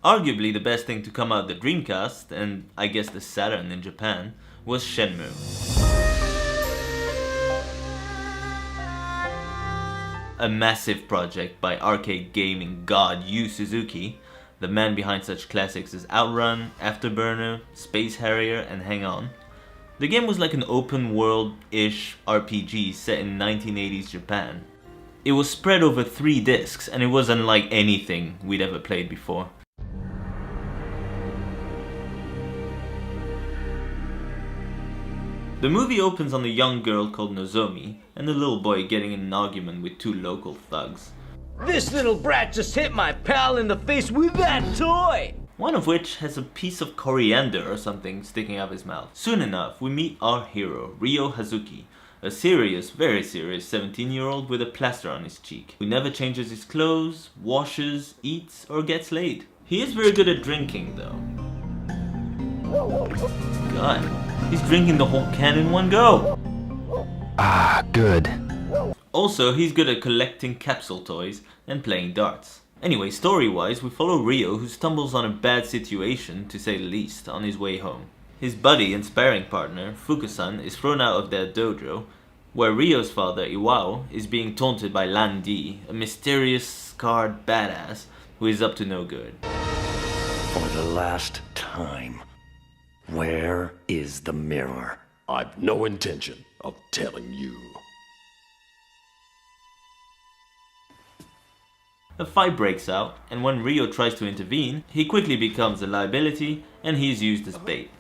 Arguably the best thing to come out of the Dreamcast, and I guess the Saturn in Japan, was Shenmue. A massive project by arcade gaming god Yu Suzuki, the man behind such classics as Outrun, Afterburner, Space Harrier, and Hang On. The game was like an open world-ish RPG set in 1980s Japan. It was spread over 3 discs, and it was unlike anything we'd ever played before. The movie opens on a young girl called Nozomi and a little boy getting in an argument with 2 local thugs. This little brat just hit my pal in the face with that toy! One of which has a piece of coriander or something sticking out of his mouth. Soon enough, we meet our hero, Ryo Hazuki, a serious, very serious 17-year-old with a plaster on his cheek, who never changes his clothes, washes, eats, or gets laid. He is very good at drinking though. God. He's drinking the whole can in one go! Ah, good. Also, he's good at collecting capsule toys and playing darts. Anyway, story-wise, we follow Ryo, who stumbles on a bad situation, to say the least, on his way home. His buddy and sparring partner, Fukusan, is thrown out of their dojo, where Ryo's father, Iwao, is being taunted by Lan Di, a mysterious, scarred badass who is up to no good. For the last time, where is the mirror? I've no intention of telling you. A fight breaks out, and when Ryo tries to intervene, he quickly becomes a liability and he is used as bait.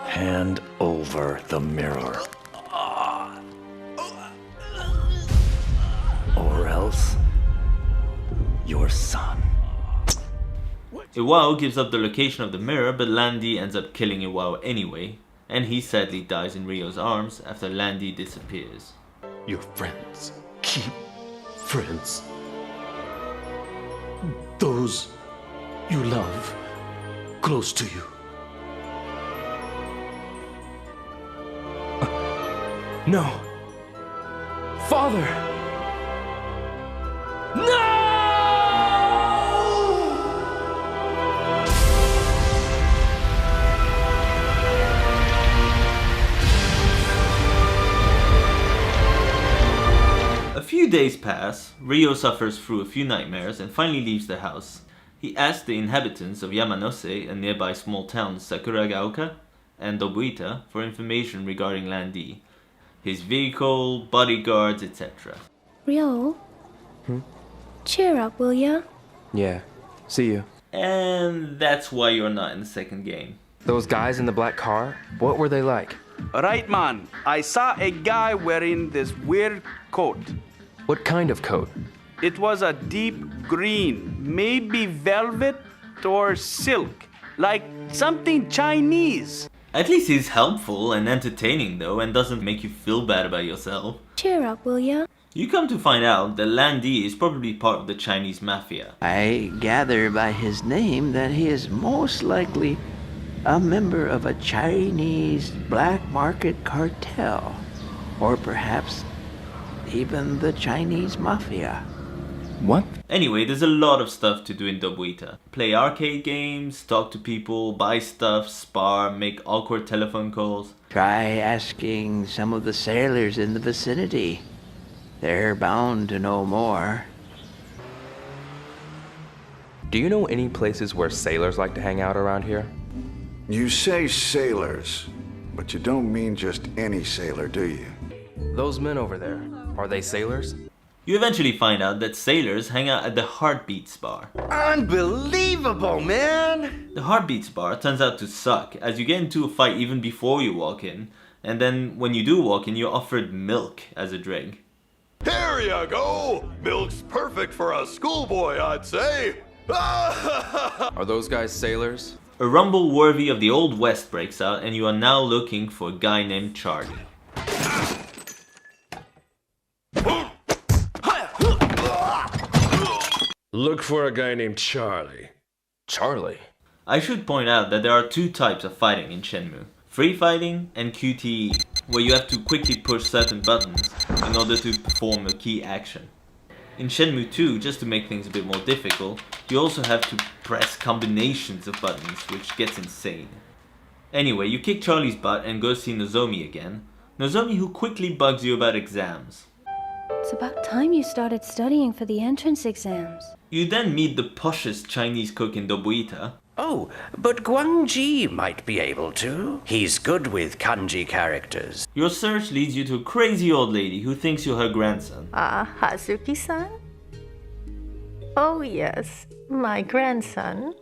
Hand over the mirror. Or else, your son. Iwao gives up the location of the mirror, but Landy ends up killing Iwao anyway, and he sadly dies in Ryo's arms after Landy disappears. Your friends keep friends. Those you love close to you. No. Father! No! A few days pass, Ryo suffers through a few nightmares and finally leaves the house. He asks the inhabitants of Yamanose, a nearby small town Sakuragaoka, and Dobuita for information regarding Landy, his vehicle, bodyguards, etc. Ryo? Cheer up, will ya? Yeah. See you. And that's why you're not in the second game. Those guys in the black car, what were they like? Right, man. I saw a guy wearing this weird coat. What kind of coat? It was a deep green, maybe velvet or silk, like something Chinese. At least he's helpful and entertaining though, and doesn't make you feel bad about yourself. Cheer up, will ya? You come to find out that Landy is probably part of the Chinese mafia. I gather by his name that he is most likely a member of a Chinese black market cartel, or perhaps even the Chinese mafia. What? Anyway, there's a lot of stuff to do in Dobuita. Play arcade games, talk to people, buy stuff, spar, make awkward telephone calls. Try asking some of the sailors in the vicinity. They're bound to know more. Do you know any places where sailors like to hang out around here? You say sailors, but you don't mean just any sailor, do you? Those men over there, are they sailors? You eventually find out that sailors hang out at the Heartbeats bar. Unbelievable, man! The Heartbeats bar turns out to suck, as you get into a fight even before you walk in, and then when you do walk in, you're offered milk as a drink. Here you go! Milk's perfect for a schoolboy, I'd say. Are those guys sailors? A rumble worthy of the Old West breaks out, and you are now looking for a guy named Charlie. Look for a guy named Charlie. Charlie? I should point out that there are 2 types of fighting in Shenmue. Free fighting and QTE, where you have to quickly push certain buttons in order to perform a key action. In Shenmue 2, just to make things a bit more difficult, you also have to press combinations of buttons, which gets insane. Anyway, you kick Charlie's butt and go see Nozomi again. Nozomi who quickly bugs you about exams. It's about time you started studying for the entrance exams. You then meet the poshest Chinese cook in Dobuita. Oh, but Guangji might be able to. He's good with kanji characters. Your search leads you to a crazy old lady who thinks you're her grandson. Hazuki-san? Oh yes, my grandson.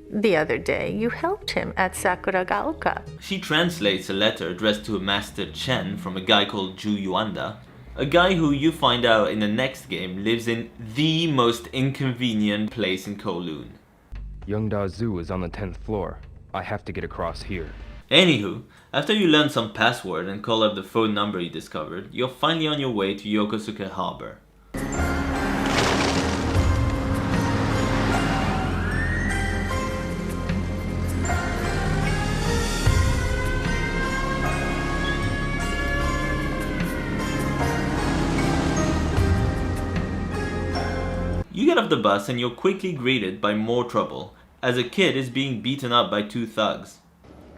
The other day, you helped him at Sakuragaoka. She translates a letter addressed to a Master Chen from a guy called Ju Yuanda, a guy who you find out in the next game lives in the most inconvenient place in Kowloon. Yeongda Zoo is on the 10th floor. I have to get across here. Anywho, after you learn some password and call up the phone number you discovered, you're finally on your way to Yokosuka Harbor. You get off the bus and you're quickly greeted by more trouble, as a kid is being beaten up by two thugs.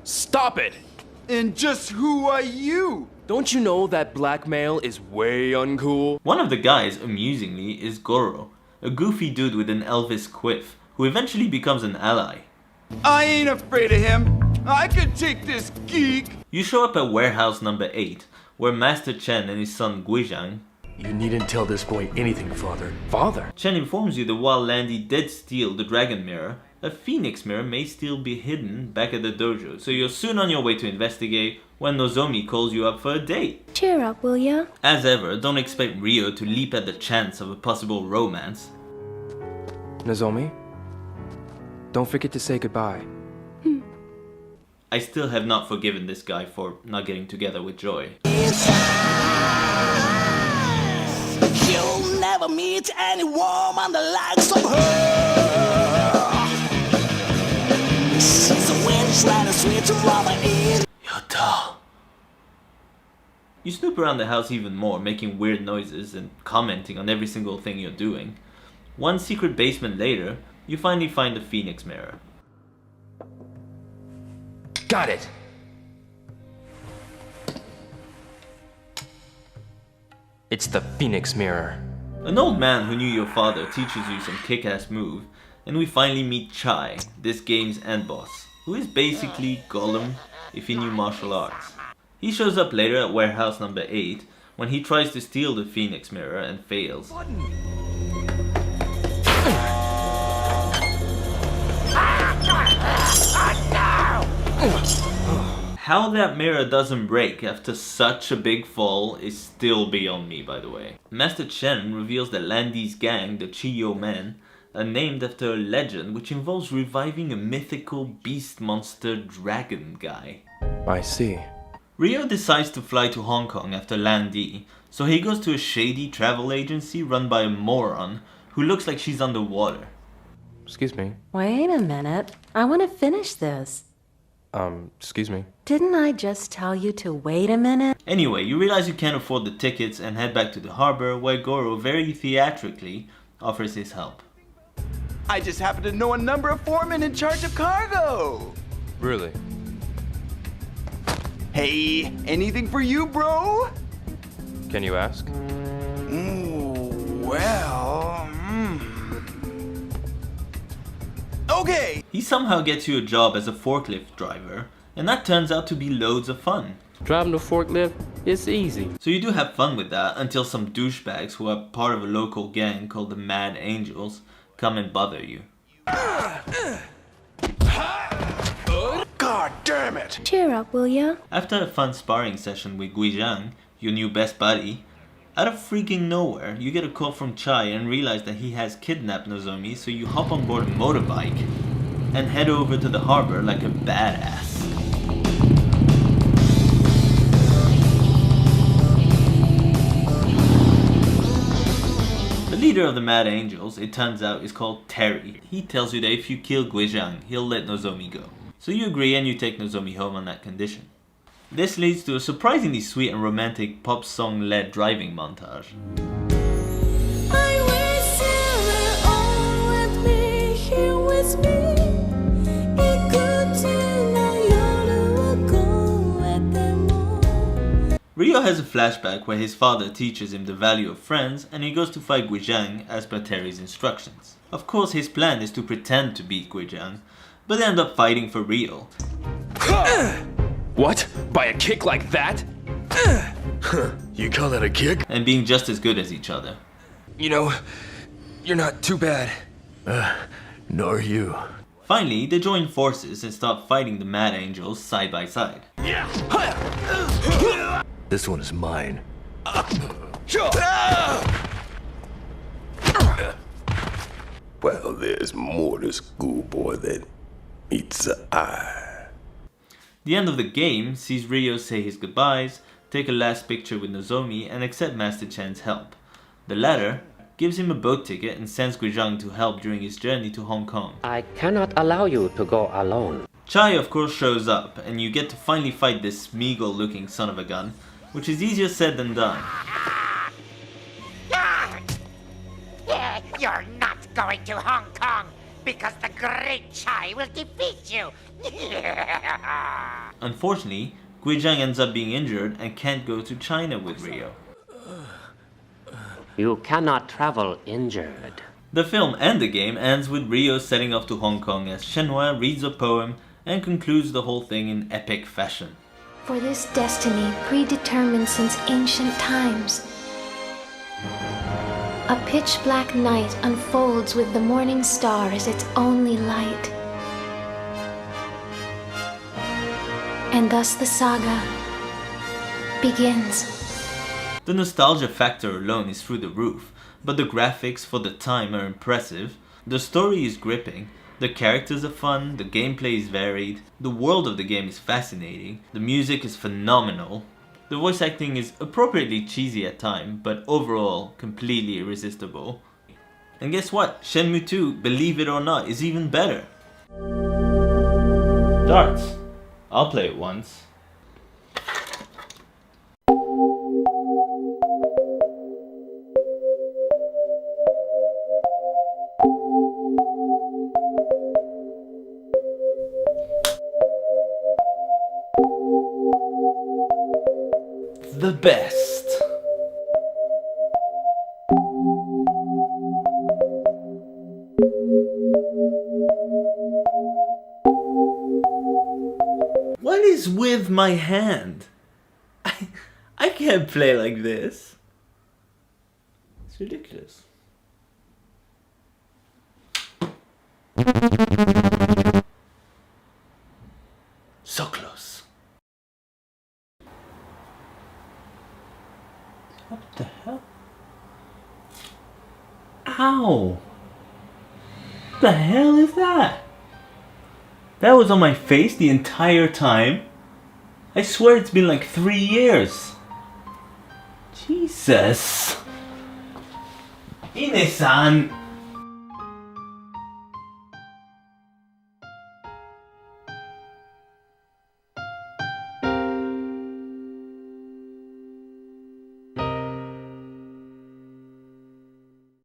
Stop it! And just who are you? Don't you know that blackmail is way uncool? One of the guys, amusingly, is Goro, a goofy dude with an Elvis quiff, who eventually becomes an ally. I ain't afraid of him. I could take this geek. You show up at warehouse number 8, where Master Chen and his son Guizhang. You needn't tell this boy anything, Father. Father? Chen informs you that while Landy did steal the dragon mirror, a phoenix mirror may still be hidden back at the dojo, so you're soon on your way to investigate when Nozomi calls you up for a date. Cheer up, will ya? As ever, don't expect Ryo to leap at the chance of a possible romance. Nozomi? Don't forget to say goodbye. I still have not forgiven this guy for not getting together with Joy. You'll never meet any woman the likes of her. She's a witch and a sweet to mama eat. You're tall. You snoop around the house even more, making weird noises and commenting on every single thing you're doing. One secret basement later, you finally find the Phoenix mirror. Got it! It's the Phoenix mirror. An old man who knew your father teaches you some kick-ass move, and we finally meet Chai, this game's end boss, who is basically Gollum if he knew martial arts. He shows up later at warehouse number 8 when he tries to steal the Phoenix mirror and fails. How that mirror doesn't break after such a big fall is still beyond me, by the way. Master Chen reveals that Landy's gang, the Chiyo Men, are named after a legend which involves reviving a mythical beast monster dragon guy. I see. Ryo decides to fly to Hong Kong after Landy, so he goes to a shady travel agency run by a moron who looks like she's underwater. Excuse me. Wait a minute. I want to finish this. Excuse me. Didn't I just tell you to wait a minute? Anyway, you realize you can't afford the tickets and head back to the harbor where Goro very theatrically offers his help. I just happen to know a number of foremen in charge of cargo. Really? Hey, anything for you, bro? Can you ask? Okay! He somehow gets you a job as a forklift driver, and that turns out to be loads of fun. Driving a forklift, it's easy. So you do have fun with that until some douchebags who are part of a local gang called the Mad Angels come and bother you. God damn it! Cheer up, will ya? After a fun sparring session with Guizhang, your new best buddy, out of freaking nowhere, you get a call from Chai and realize that he has kidnapped Nozomi, so you hop on board a motorbike and head over to the harbor like a badass. The leader of the Mad Angels, it turns out, is called Terry. He tells you that if you kill Guizhang, he'll let Nozomi go. So you agree and you take Nozomi home on that condition. This leads to a surprisingly sweet and romantic pop song-led driving montage. Rio has a flashback where his father teaches him the value of friends and he goes to fight Guizhang as per Terry's instructions. Of course his plan is to pretend to beat Guizhang, but they end up fighting for real. What? By a kick like that? You call that a kick? And being just as good as each other. You know, you're not too bad. Nor you. Finally, they join forces and start fighting the Mad Angels side by side. This one is mine. Well, there's more to schoolboy than meets the eye. The end of the game sees Rio say his goodbyes, take a last picture with Nozomi and accept Master Chan's help. The latter gives him a boat ticket and sends Guizhang to help during his journey to Hong Kong. I cannot allow you to go alone. Chai of course shows up and you get to finally fight this Smeagol looking son of a gun, which is easier said than done. You're not going to Hong Kong because the great Chai will defeat you. Unfortunately, Guizhang ends up being injured and can't go to China with Rio. You cannot travel injured. The film and the game ends with Rio setting off to Hong Kong as SHENMUE reads a poem and concludes the whole thing in epic fashion. For this destiny predetermined since ancient times, a pitch-black night unfolds with the morning star as its only light. And thus the saga begins. The nostalgia factor alone is through the roof, but the graphics for the time are impressive, the story is gripping, the characters are fun, the gameplay is varied, the world of the game is fascinating, the music is phenomenal, the voice acting is appropriately cheesy at times, but overall completely irresistible. And guess what? Shenmue 2, believe it or not, is even better. Darts. I'll play it once. The best. What is with my hand? I can't play like this. It's ridiculous. So close. What the hell? Ow! What the hell is that? That was on my face the entire time? I swear it's been like 3 years. Jesus. Ine-san.